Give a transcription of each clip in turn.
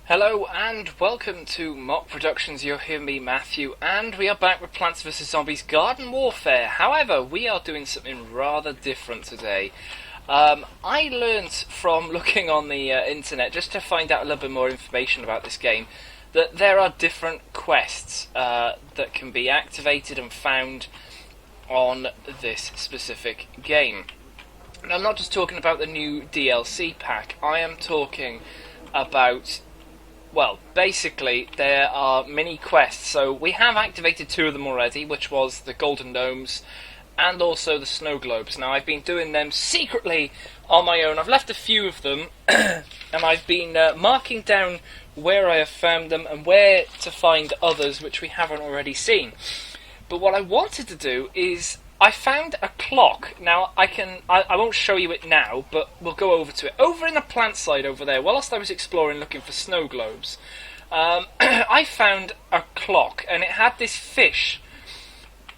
Hello and welcome to Mock Productions. You'll hear me, Matthew, and we are back with Plants vs Zombies Garden Warfare. However, we are doing something rather different today. I learned from looking on the internet, just to find out a little bit more information about this game, that there are different quests that can be activated and found on this specific game. And I'm not just talking about the new DLC pack, I am talking about... well, basically, there are mini quests. So we have activated two of them already, which was the Golden Domes and also the Snow Globes. Now, I've been doing them secretly on my own. I've left a few of them, and I've been marking down where I have found them and where to find others which we haven't already seen. But what I wanted to do is... I found a clock. Now, I won't show you it now, but we'll go over to it. Over in the plant side over there, whilst I was exploring looking for snow globes, I found a clock, and it had this fish.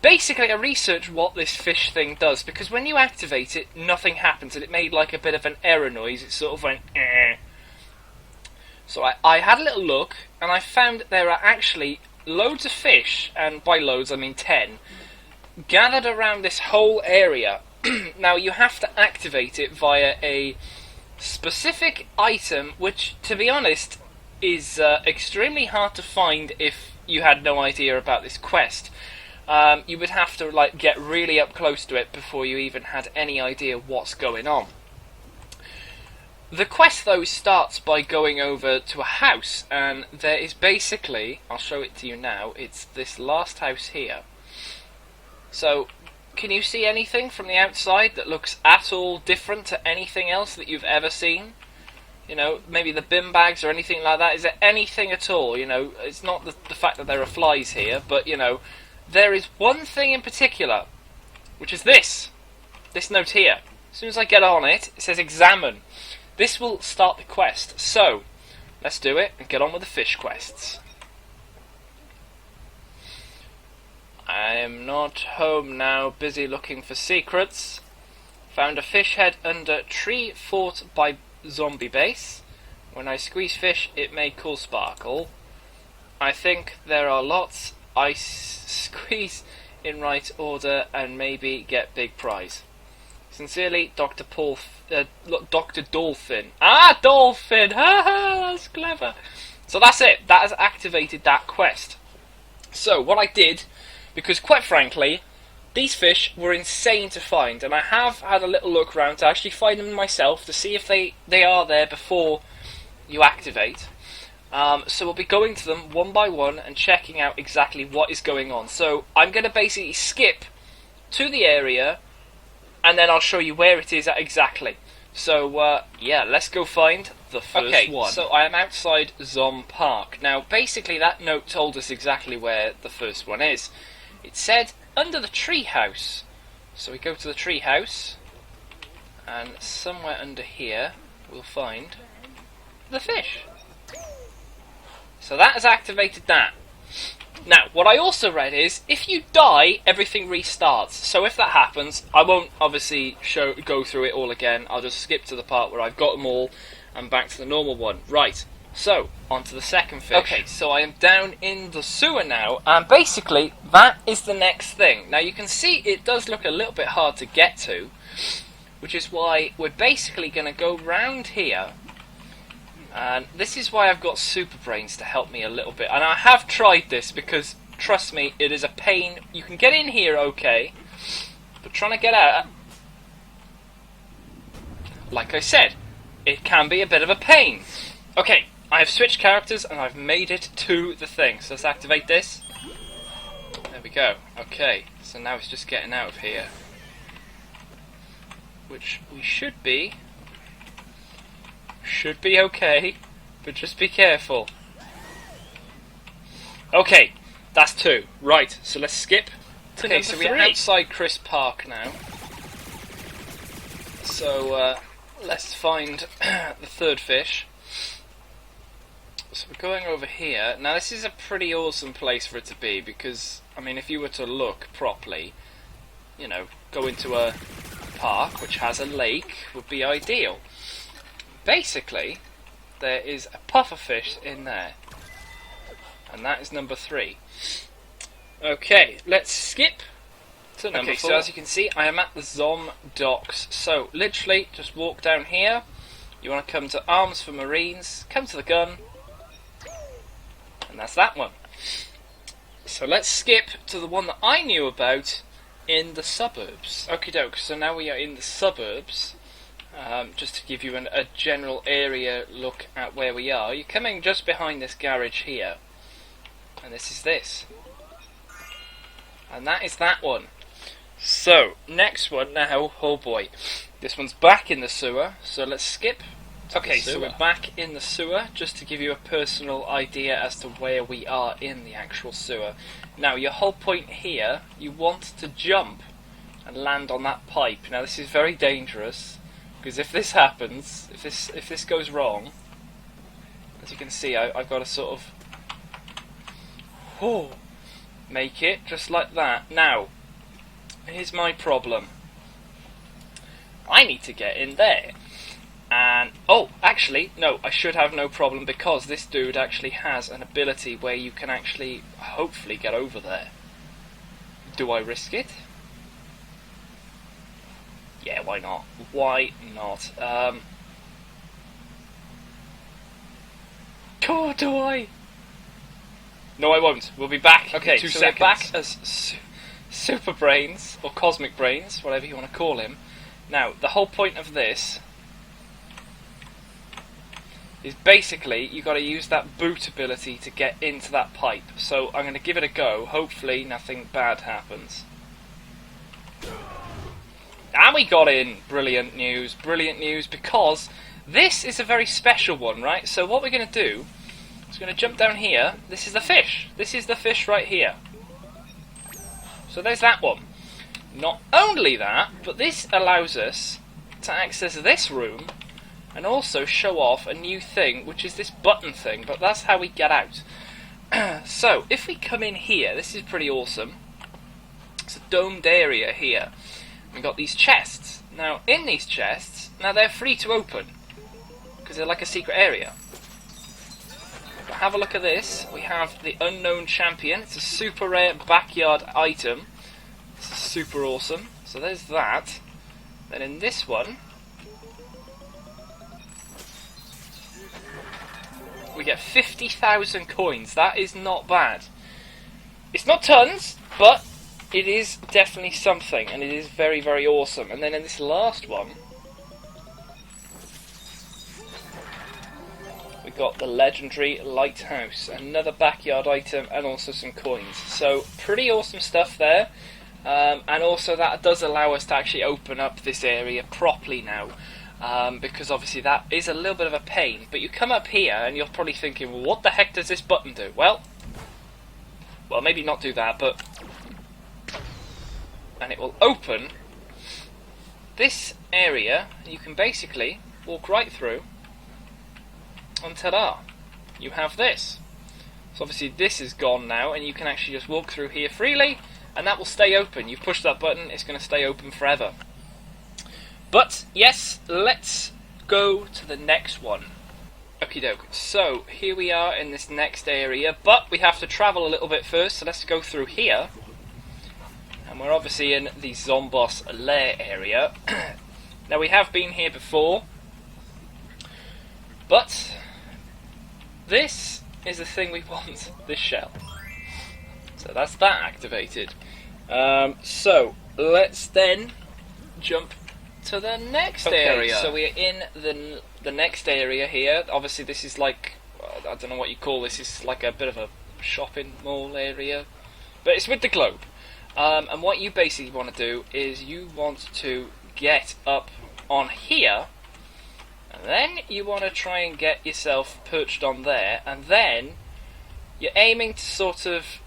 Basically, I researched what this fish thing does, because when you activate it, nothing happens, and it made like a bit of an error noise. It sort of went, eh. So I had a little look, and I found that there are actually loads of fish, and by loads I mean 10, gathered around this whole area. Now you have to activate it via a specific item, which, to be honest, is extremely hard to find if you had no idea about this quest. You would have to get really up close to it before you even had any idea what's going on. The quest, though, starts by going over to a house, and there is basically, I'll show it to you now, it's this last house here. So, can you see anything from the outside that looks at all different to anything else that you've ever seen? You know, maybe the bin bags or anything like that. Is there anything at all? You know, it's not the fact that there are flies here, but, you know, there is one thing in particular, which is this note here. As soon as I get on it, it says examine. This will start the quest. So, let's do it and get on with the fish quests. I am not home now, busy looking for secrets. Found a fish head under tree fort by zombie base. When I squeeze fish, it may cool sparkle. I think there are lots. I squeeze in right order and maybe get big prize. Sincerely, Dr. Dr. Dolphin. Ah, Dolphin! Ha ha, that's clever. So that's it. That has activated that quest. So what I did, because quite frankly, these fish were insane to find, and I have had a little look around to actually find them myself to see if they are there before you activate. So we'll be going to them one by one and checking out exactly what is going on. So I'm going to basically skip to the area, and then I'll show you where it is at exactly. So yeah, let's go find the first one. So I am outside Zom Park. Now basically that note told us exactly where the first one is. It said under the tree house. So we go to the tree house, and somewhere under here we'll find the fish. So that has activated that. Now, what I also read is, if you die, everything restarts. So if that happens, I won't obviously go through it all again. I'll just skip to the part where I've got them all and back to the normal one. Right, so, on to the second fish. Okay, so I am down in the sewer now, and basically, that is the next thing. Now, you can see it does look a little bit hard to get to, which is why we're basically going to go round here. And this is why I've got Super Brains to help me a little bit. And I have tried this because, trust me, it is a pain. You can get in here okay, but trying to get out, like I said, it can be a bit of a pain. Okay, I have switched characters and I've made it to the thing. So let's activate this. There we go. Okay, so now it's just getting out of here. Which we should be okay, but just be careful. Okay, that's two. Right, so let's skip to number three. We're outside Chris Park now. So let's find the third fish. So we're going over here. Now this is a pretty awesome place for it to be, because, I mean, if you were to look properly, you know, go into a park which has a lake would be ideal. Basically, there is a pufferfish in there. And that is number 3. Okay, let's skip to number 4. So as you can see, I am at the Zom docks. So, literally, just walk down here. You want to come to Arms for Marines, come to the gun, and that's that one. So let's skip to the one that I knew about in the suburbs. Okie doke, so now we are in the suburbs. Just to give you a general area look at where we are. You're coming just behind this garage here. And this is this. And that is that one. So, next one now, oh boy. This one's back in the sewer, so let's skip. Okay, so we're back in the sewer, just to give you a personal idea as to where we are in the actual sewer. Now, your whole point here, you want to jump and land on that pipe. Now, this is very dangerous, because if this happens, if this goes wrong, as you can see, I've got to sort of make it just like that. Now, here's my problem. I need to get in there. And, oh, actually, no, I should have no problem because this dude actually has an ability where you can actually, hopefully, get over there. Do I risk it? Yeah, why not? Why not? Oh, do I? No, I won't. We'll be back. Okay, so we're back as Super Brains, or Cosmic Brains, whatever you want to call him. Now, the whole point of this is basically you've got to use that boot ability to get into that pipe. So I'm going to give it a go. Hopefully nothing bad happens. And we got in. Brilliant news, because this is a very special one, right? So what we're going to do is we're going to jump down here. This is the fish. This is the fish right here. So there's that one. Not only that, but this allows us to access this room and also show off a new thing, which is this button thing, but that's how we get out. So, if we come in here, this is pretty awesome. It's a domed area here. We've got these chests. Now, in these chests, now they're free to open, because they're like a secret area. But have a look at this. We have the Unknown Champion. It's a super rare backyard item. This is super awesome. So there's that. Then in this one, we get 50,000 coins. That is not bad. It's not tons, but it is definitely something, and it is very, very awesome. And then in this last one, we got the legendary Lighthouse, another backyard item, and also some coins. So pretty awesome stuff there. And also that does allow us to actually open up this area properly now. Because obviously that is a little bit of a pain. But you come up here and you're probably thinking, well, what the heck does this button do? Well, maybe not do that, but... And it will open this area. You can basically walk right through. And ta-da! You have this. So obviously this is gone now, and you can actually just walk through here freely, and that will stay open. You've pushed that button, it's going to stay open forever. But, yes, let's go to the next one. Okie doke, so here we are in this next area, but we have to travel a little bit first, so let's go through here. And we're obviously in the Zomboss lair area. Now we have been here before, but this is the thing we want, this shell. So that's that activated. So let's then jump to the next area. So we're in the next area here. Obviously this is like, I don't know what you call this, it's like a bit of a shopping mall area, but it's with the globe. And what you basically want to do is you want to get up on here, and then you want to try and get yourself perched on there, and then you're aiming to sort of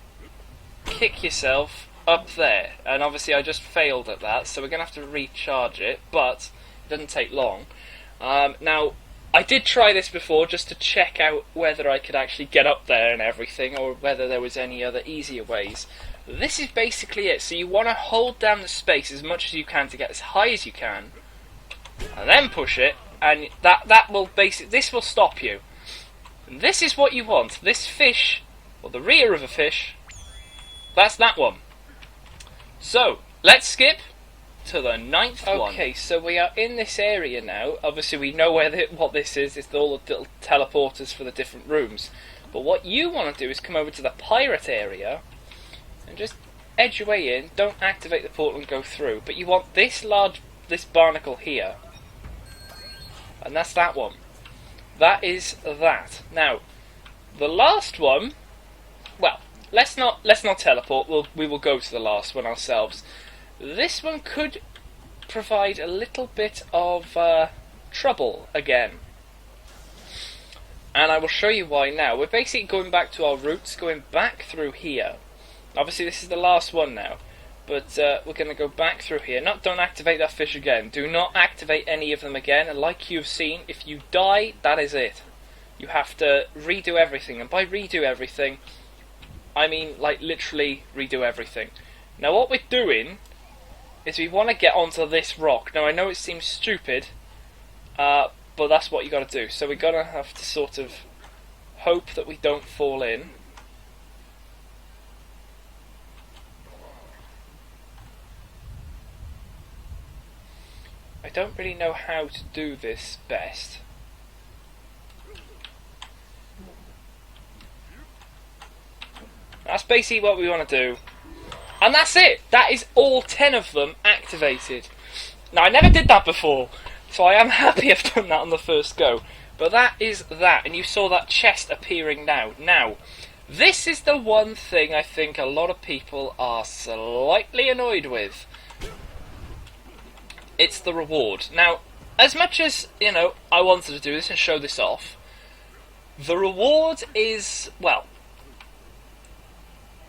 kick yourself up there. And obviously I just failed at that, so we're going to have to recharge it, but it doesn't take long. Now, I did try this before just to check out whether I could actually get up there and everything, or whether there was any other easier ways. This is basically it. So you want to hold down the space as much as you can to get as high as you can, and then push it, and that will this will stop you. And this is what you want. This fish, or the rear of a fish, that's that one. So, let's skip to the 9th one. Okay, so we are in this area now. Obviously we know what this is. It's all the little teleporters for the different rooms. But what you want to do is come over to the pirate area and just edge your way in. Don't activate the portal and go through. But you want this barnacle here. And that's that one. That is that. Now, the last one, well, let's not teleport. We will go to the last one ourselves. This one could provide a little bit of trouble again. And I will show you why now. We're basically going back to our roots, going back through here. Obviously this is the last one now, but we're going to go back through here. Don't activate that fish again. Do not activate any of them again, and like you've seen, if you die, that is it. You have to redo everything, and by redo everything, I mean like literally redo everything. Now what we're doing is we want to get onto this rock. Now I know it seems stupid, but that's what you got to do. So we're going to have to sort of hope that we don't fall in. I don't really know how to do this best. That's basically what we want to do. And that's it! That is all 10 of them activated. Now I never did that before, so I am happy I've done that on the first go. But that is that, and you saw that chest appearing now. Now, this is the one thing I think a lot of people are slightly annoyed with. It's the reward. Now, as much as, you know, I wanted to do this and show this off, the reward is, well,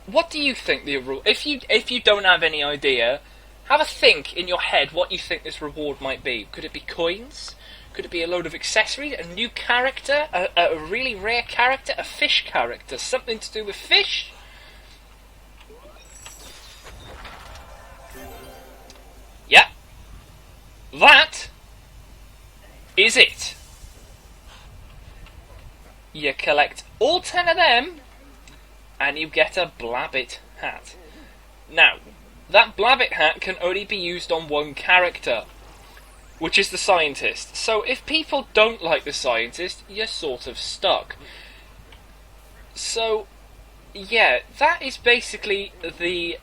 what do you think the reward... If you don't have any idea, have a think in your head what you think this reward might be. Could it be coins? Could it be a load of accessories? A new character? A really rare character? A fish character? Something to do with fish? Yeah. That is it. You collect all 10 of them, and you get a Blabbit hat. Now, that Blabbit hat can only be used on one character, which is the scientist. So if people don't like the scientist, you're sort of stuck. So, yeah, that is basically the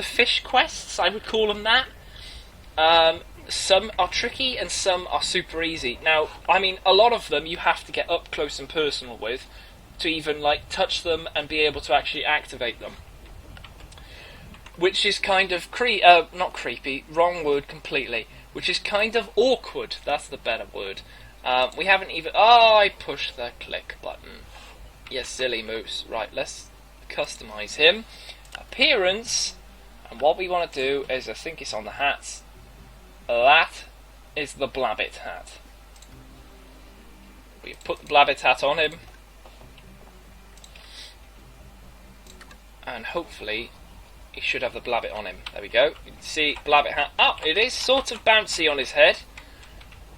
fish quests, I would call them that. Some are tricky and some are super easy. Now, I mean, a lot of them you have to get up close and personal with to even, like, touch them and be able to actually activate them. Which is kind of not creepy, wrong word completely. Which is kind of awkward, that's the better word. We haven't even... Oh, I pushed the click button. You silly moose. Right, let's customize him. Appearance. And what we want to do is, I think it's on the hats. That is the Blabbit hat. We put the Blabbit hat on him. And hopefully he should have the Blabbit on him. There we go. You can see Blabbit hat. Oh, it is sort of bouncy on his head.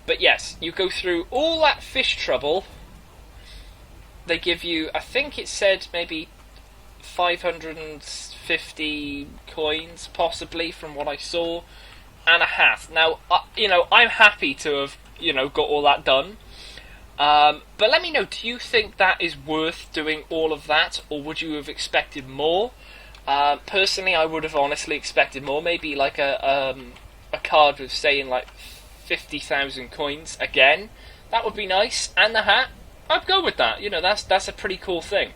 But yes, you go through all that fish trouble. They give you, I think it said maybe 550 coins, possibly, from what I saw. And a hat. Now, you know, I'm happy to have, you know, got all that done. But let me know, do you think that is worth doing all of that, or would you have expected more? Personally, I would have honestly expected more. Maybe like a card with, saying, like 50,000 coins again. That would be nice. And the hat, I'd go with that. You know, that's a pretty cool thing.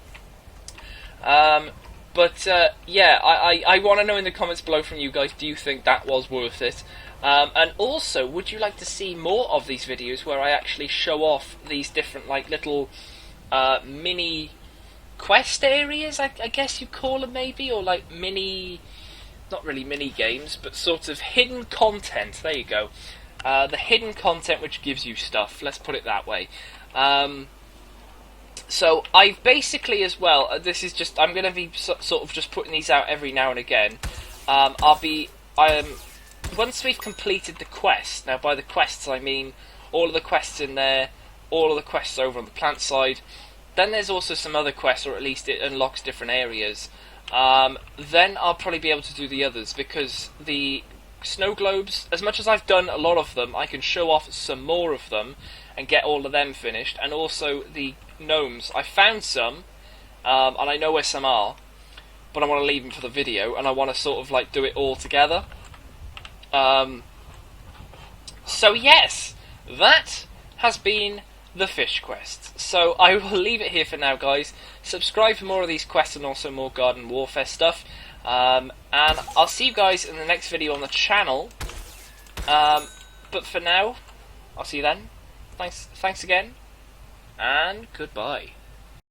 But yeah, I want to know in the comments below from you guys, do you think that was worth it? And also, would you like to see more of these videos where I actually show off these different, like, little mini quest areas, I guess you call them, maybe? Or like mini, not really mini games, but sort of hidden content. There you go. The hidden content which gives you stuff, let's put it that way. So I've basically as well, this is just, I'm going to be sort of just putting these out every now and again. Once we've completed the quest, now by the quests I mean all of the quests in there, all of the quests over on the plant side. Then there's also some other quests, or at least it unlocks different areas. Then I'll probably be able to do the others, because the snow globes, as much as I've done a lot of them, I can show off some more of them and get all of them finished. And also the gnomes, I found some, and I know where some are, but I want to leave them for the video, and I want to sort of like do it all together. So yes, that has been the fish quest. So I will leave it here for now, guys. Subscribe for more of these quests and also more Garden Warfare stuff. And I'll see you guys in the next video on the channel. But for now, I'll see you then. Thanks again, and goodbye.